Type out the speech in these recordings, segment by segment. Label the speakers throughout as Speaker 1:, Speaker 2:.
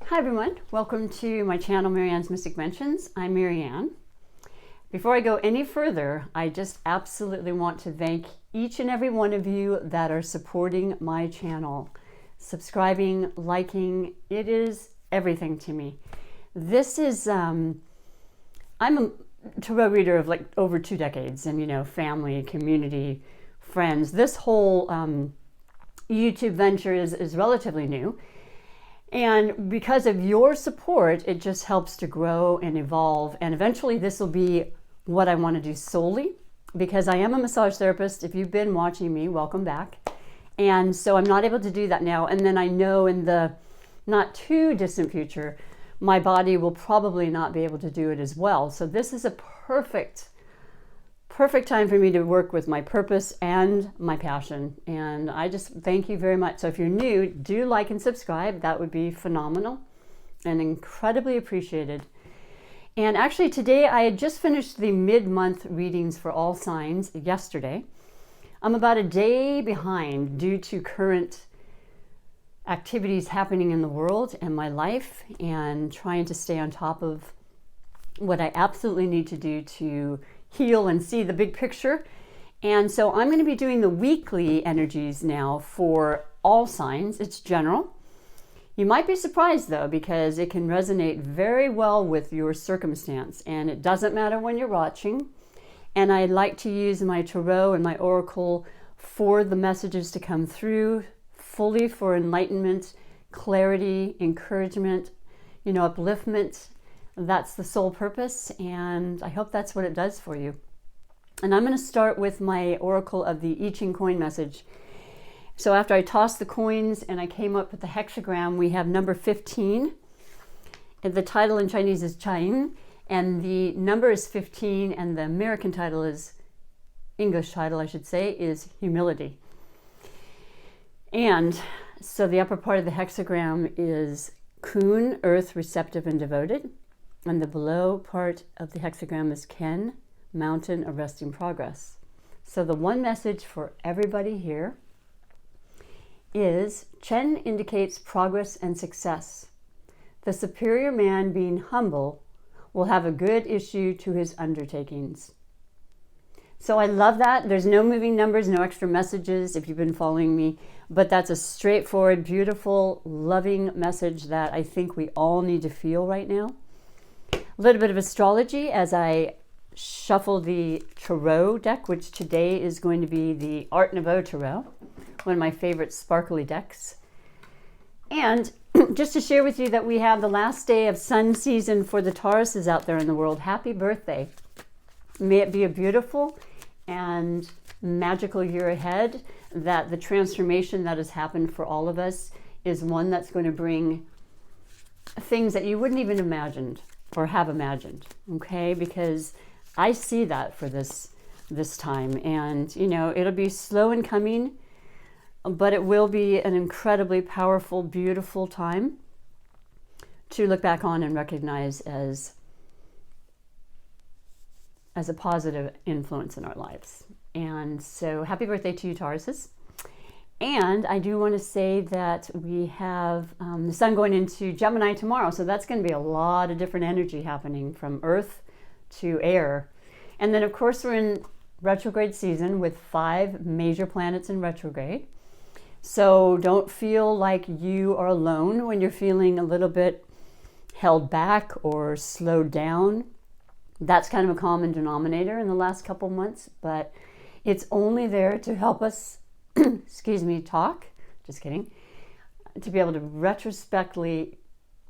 Speaker 1: Hi everyone, welcome to my channel MaryAnne's Mystic Mentions. I'm MaryAnne. Before I go any further, I just absolutely want to thank each and every one of you that are supporting my channel. Subscribing, liking, it is everything to me. This is, I'm a tarot reader of like over 2 decades, and family, community, friends. This whole YouTube venture is relatively new. And because of your support, it just helps to grow and evolve. And eventually this will be what I want to do solely, because I am a massage therapist. If you've been watching me, welcome back. And so I'm not able to do that now. And then I know in the not too distant future, my body will probably not be able to do it as well. So this is a perfect time for me to work with my purpose and my passion. And I just thank you very much. So if you're new, do like and subscribe. That would be phenomenal and incredibly appreciated. And actually today I had just finished the mid-month readings for all signs yesterday. I'm about a day behind due to current activities happening in the world and my life, and trying to stay on top of what I absolutely need to do to heal and see the big picture. And so I'm going to be doing the weekly energies now for all signs. It's general. You might be surprised though, because it can resonate very well with your circumstance, and it doesn't matter when you're watching. And I like to use my tarot and my oracle for the messages to come through fully for enlightenment, clarity, encouragement, upliftment. That's the sole purpose, and I hope that's what it does for you. And I'm going to start with my oracle of the I Ching coin message. So after I tossed the coins and I came up with the hexagram, we have number 15. And the title in Chinese is Chai, and the number is 15, and the American title is, English title I should say, is Humility. And so the upper part of the hexagram is Kun, Earth, Receptive and Devoted. And the below part of the hexagram is Ken, Mountain, Arresting Progress. So the one message for everybody here is Chen indicates progress and success. The superior man, being humble, will have a good issue to his undertakings. So I love that. There's no moving numbers, no extra messages if you've been following me, but that's a straightforward, beautiful, loving message that I think we all need to feel right now. A little bit of astrology as I shuffle the tarot deck, which today is going to be the Art Nouveau Tarot, one of my favorite sparkly decks. And just to share with you that we have the last day of sun season for the Tauruses out there in the world. Happy birthday. May it be a beautiful and magical year ahead, that the transformation that has happened for all of us is one that's going to bring things that you wouldn't even imagined or have imagined, okay? Because I see that for this time, and it'll be slow in coming, but it will be an incredibly powerful, beautiful time to look back on and recognize as a positive influence in our lives. And so happy birthday to you, Tauruses. And I do want to say that we have the sun going into Gemini tomorrow. So that's going to be a lot of different energy happening from earth to air. And then of course we're in retrograde season with 5 major planets in retrograde. So don't feel like you are alone when you're feeling a little bit held back or slowed down. That's kind of a common denominator in the last couple months, but it's only there to help us excuse me, talk, just kidding, to be able to retrospectively,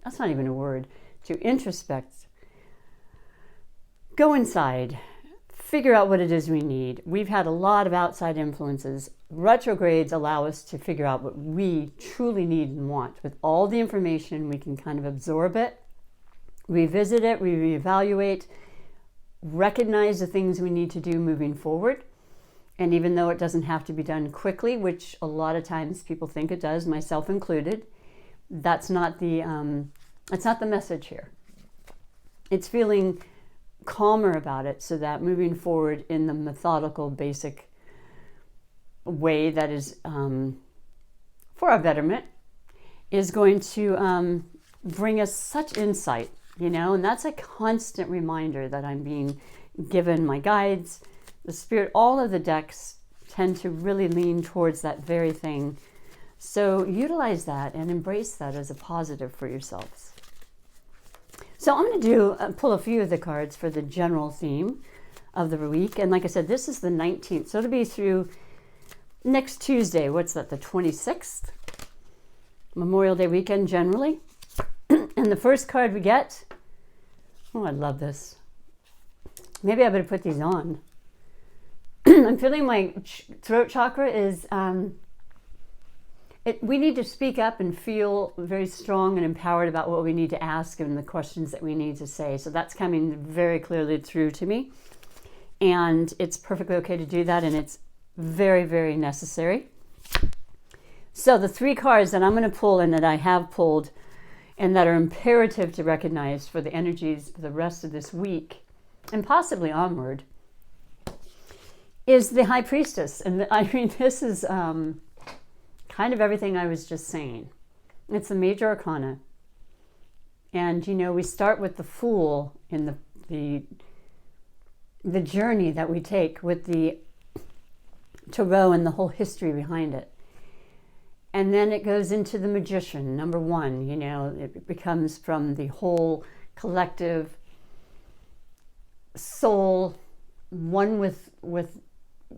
Speaker 1: that's not even a word, to introspect, go inside, figure out what it is we need. We've had a lot of outside influences. Retrogrades allow us to figure out what we truly need and want. With all the information, we can kind of absorb it, revisit it, reevaluate, recognize the things we need to do moving forward. And even though it doesn't have to be done quickly, which a lot of times people think it does, myself included, that's not the message here. It's feeling calmer about it, so that moving forward in the methodical, basic way that is for our betterment is going to bring us such insight, and that's a constant reminder that I'm being given. My guides, the spirit, all of the decks tend to really lean towards that very thing. So utilize that and embrace that as a positive for yourselves. So I'm going to pull a few of the cards for the general theme of the week. And like I said, this is the 19th. So it'll be through next Tuesday. What's that, the 26th? Memorial Day weekend generally. And the first card we get, oh, I love this. Maybe I better put these on. I'm feeling my throat chakra is, we need to speak up and feel very strong and empowered about what we need to ask and the questions that we need to say. So that's coming very clearly through to me. And it's perfectly okay to do that, and it's very, very necessary. So the three cards that I'm going to pull and that I have pulled and that are imperative to recognize for the energies for the rest of this week and possibly onward is the High Priestess. And I mean, this is kind of everything I was just saying. It's the major arcana. And, we start with the Fool in the journey that we take with the Tarot and the whole history behind it. And then it goes into the Magician, number one. It becomes from the whole collective soul, one with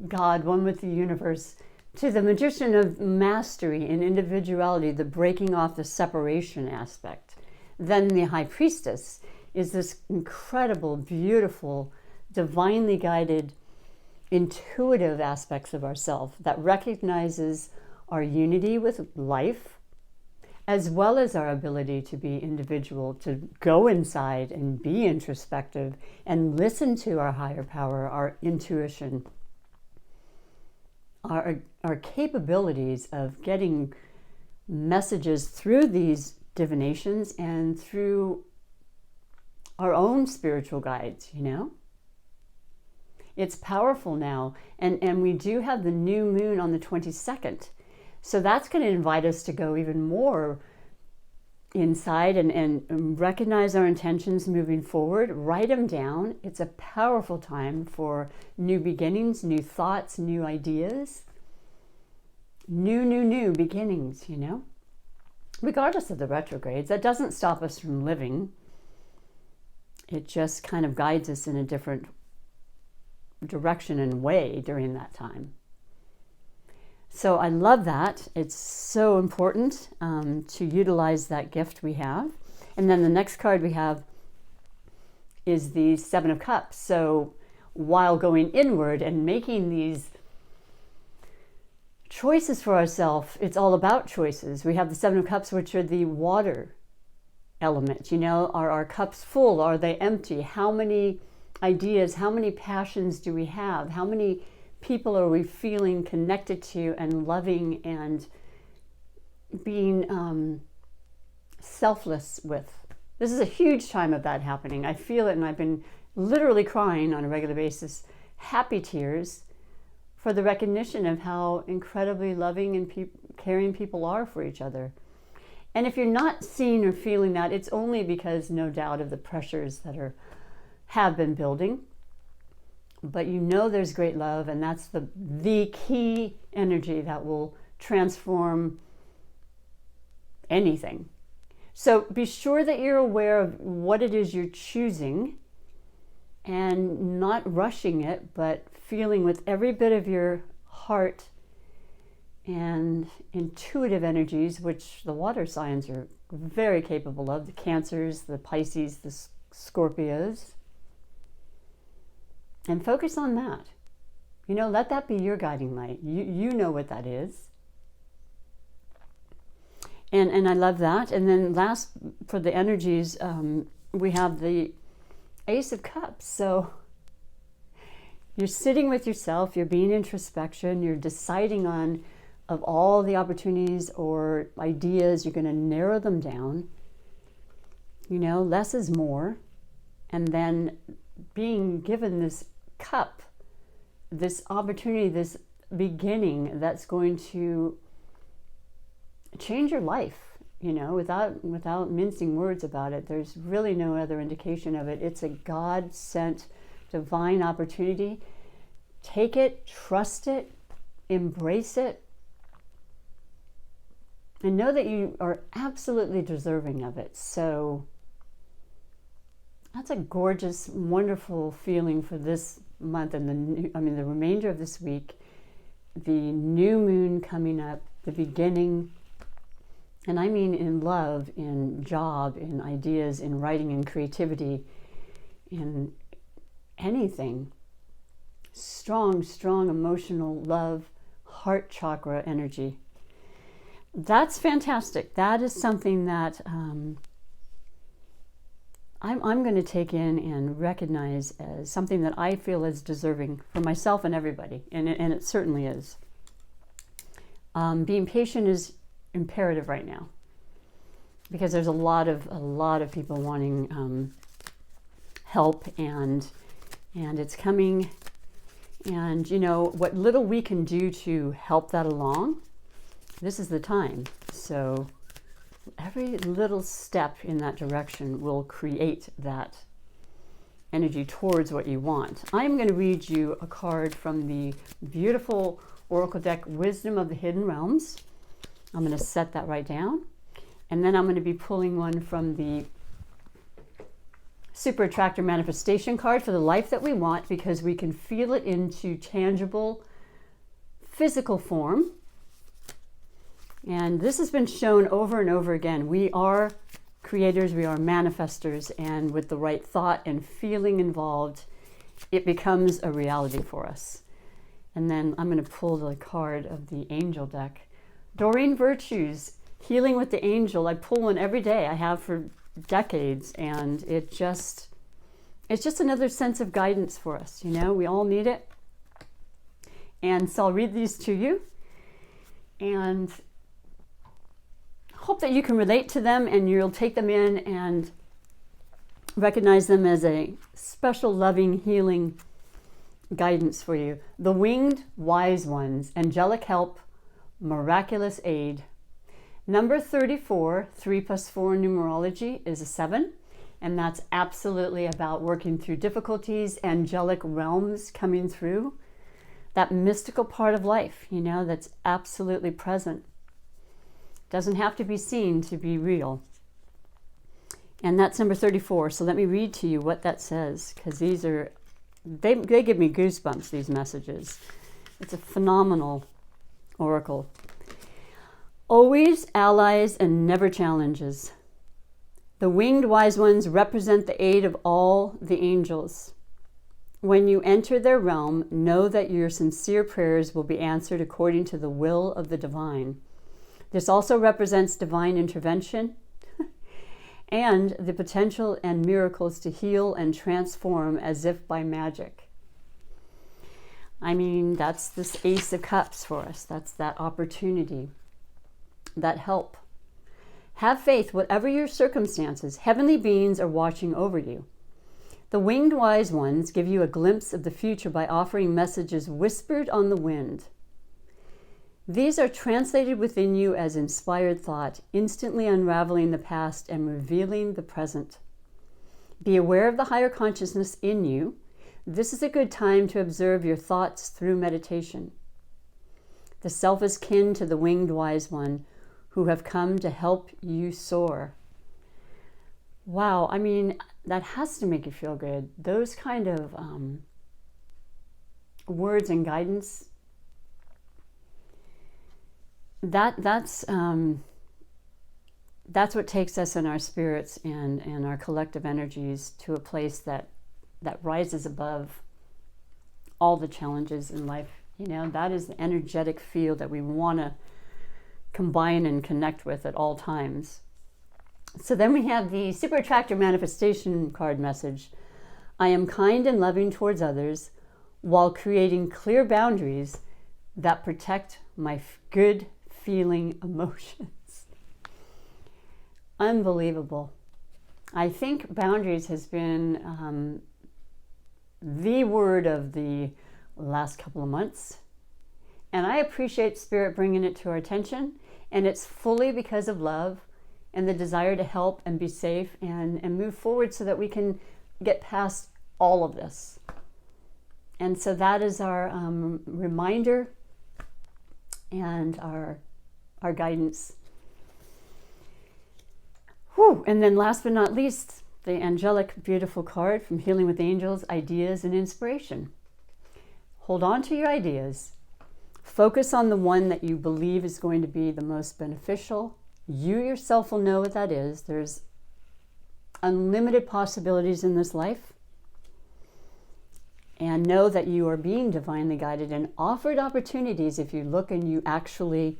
Speaker 1: God, one with the universe, to the Magician of mastery and individuality, the breaking off the separation aspect. Then the High Priestess is this incredible, beautiful, divinely guided, intuitive aspects of ourself that recognizes our unity with life, as well as our ability to be individual, to go inside and be introspective and listen to our higher power, our intuition, our capabilities of getting messages through these divinations and through our own spiritual guides, It's powerful now. And we do have the new moon on the 22nd. So that's going to invite us to go even more inside and recognize our intentions moving forward. Write them down. It's a powerful time for new beginnings, new thoughts, new ideas, new beginnings, Regardless of the retrogrades, that doesn't stop us from living. It just kind of guides us in a different direction and way during that time. So I love that. It's so important to utilize that gift we have. And then the next card we have is the Seven of Cups. So while going inward and making these choices for ourselves, it's all about choices. We have the Seven of Cups, which are the water element. Are our cups full? Are they empty? How many ideas, how many passions do we have? How many people are we feeling connected to and loving and being selfless with? This is a huge time of that happening. I feel it, and I've been literally crying on a regular basis, happy tears, for the recognition of how incredibly loving and caring people are for each other. And if you're not seeing or feeling that, it's only because, no doubt, of the pressures that have been building. But there's great love, and that's the key energy that will transform anything. So be sure that you're aware of what it is you're choosing and not rushing it, but feeling with every bit of your heart and intuitive energies, which the water signs are very capable of, the Cancers, the Pisces, the Scorpios. And focus on that. Let that be your guiding light. You know what that is. And I love that. And then last, for the energies, we have the Ace of Cups. So you're sitting with yourself, you're being introspection, you're deciding on, of all the opportunities or ideas, you're going to narrow them down. Less is more. And then being given this cup, this opportunity, this beginning that's going to change your life without mincing words about it, there's really no other indication of it. It's a God-sent divine opportunity. Take it, trust it, embrace it, and know that you are absolutely deserving of it. So that's a gorgeous, wonderful feeling for this month and the remainder of this week. The new moon coming up, the beginning, and I mean in love, in job, in ideas, in writing, in creativity, in anything. Strong, strong emotional love, heart chakra energy. That's fantastic. That is something that I'm going to take in and recognize as something that I feel is deserving for myself and everybody, and it certainly is. Being patient is imperative right now, because there's a lot of people wanting help, and it's coming. And what little we can do to help that along, this is the time. So every little step in that direction will create that energy towards what you want. I'm going to read you a card from the beautiful Oracle deck, Wisdom of the Hidden Realms. I'm going to set that right down. And then I'm going to be pulling one from the Super Attractor Manifestation card for the life that we want, because we can feel it into tangible, physical form. And this has been shown over and over again. We are creators, we are manifestors, and with the right thought and feeling involved, it becomes a reality for us. And then I'm going to pull the card of the Angel deck. Doreen Virtues, Healing with the Angel. I pull one every day. I have for decades, and it's just another sense of guidance for us. We all need it. And so I'll read these to you, and hope that you can relate to them, and you'll take them in and recognize them as a special, loving, healing guidance for you. The Winged Wise Ones, Angelic Help, Miraculous Aid. Number 34, 3 plus 4 numerology, is a 7, and that's absolutely about working through difficulties, angelic realms coming through, that mystical part of life, that's absolutely present. Doesn't have to be seen to be real. And that's number 34. So let me read to you what that says, because they give me goosebumps, these messages. It's a phenomenal oracle. Always allies and never challenges. The Winged Wise Ones represent the aid of all the angels. When you enter their realm, know that your sincere prayers will be answered according to the will of the divine. This also represents divine intervention and the potential and miracles to heal and transform as if by magic. That's this Ace of Cups for us. That's that opportunity, that help. Have faith, whatever your circumstances. Heavenly beings are watching over you. The Winged Wise Ones give you a glimpse of the future by offering messages whispered on the wind. These are translated within you as inspired thought, instantly unraveling the past and revealing the present. Be aware of the higher consciousness in you. This is a good time to observe your thoughts through meditation. The self is kin to the Winged Wise One, who have come to help you soar. Wow, that has to make you feel good. Those kind of words and guidance, that's what takes us in our spirits and our collective energies to a place that rises above all the challenges in life. That is the energetic field that we want to combine and connect with at all times. So then we have the Super Attractor Manifestation card message. I am kind and loving towards others while creating clear boundaries that protect my good feeling emotions. Unbelievable. I think boundaries has been the word of the last couple of months. And I appreciate Spirit bringing it to our attention. And it's fully because of love. and the desire to help and be safe and move forward so that we can get past all of this. And so that is our reminder and our guidance. Whew. And then last but not least, the angelic, beautiful card from Healing with Angels, Ideas and Inspiration. Hold on to your ideas. Focus on the one that you believe is going to be the most beneficial. You yourself will know what that is. There's unlimited possibilities in this life. And know that you are being divinely guided and offered opportunities if you look and you actually,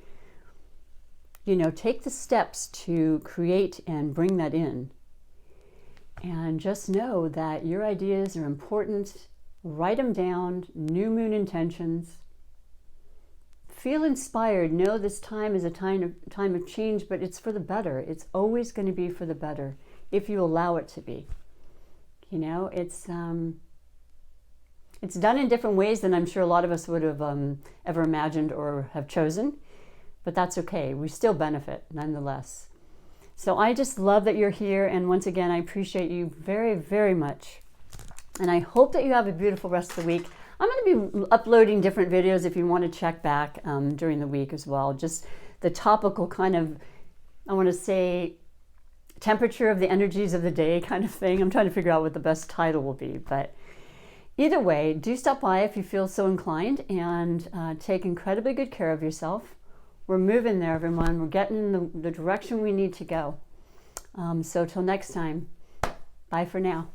Speaker 1: take the steps to create and bring that in. And just know that your ideas are important. Write them down, new moon intentions. Feel inspired. Know this time is a time of change, but it's for the better. It's always going to be for the better if you allow it to be. It's done in different ways than I'm sure a lot of us would have ever imagined or have chosen, but that's okay. We still benefit nonetheless. So I just love that you're here, and once again, I appreciate you very, very much. And I hope that you have a beautiful rest of the week. I'm going to be uploading different videos if you want to check back during the week as well. Just the topical kind of, I want to say, temperature of the energies of the day kind of thing. I'm trying to figure out what the best title will be, but either way, do stop by if you feel so inclined, and take incredibly good care of yourself. We're moving there, everyone. We're getting in the direction we need to go. So till next time, bye for now.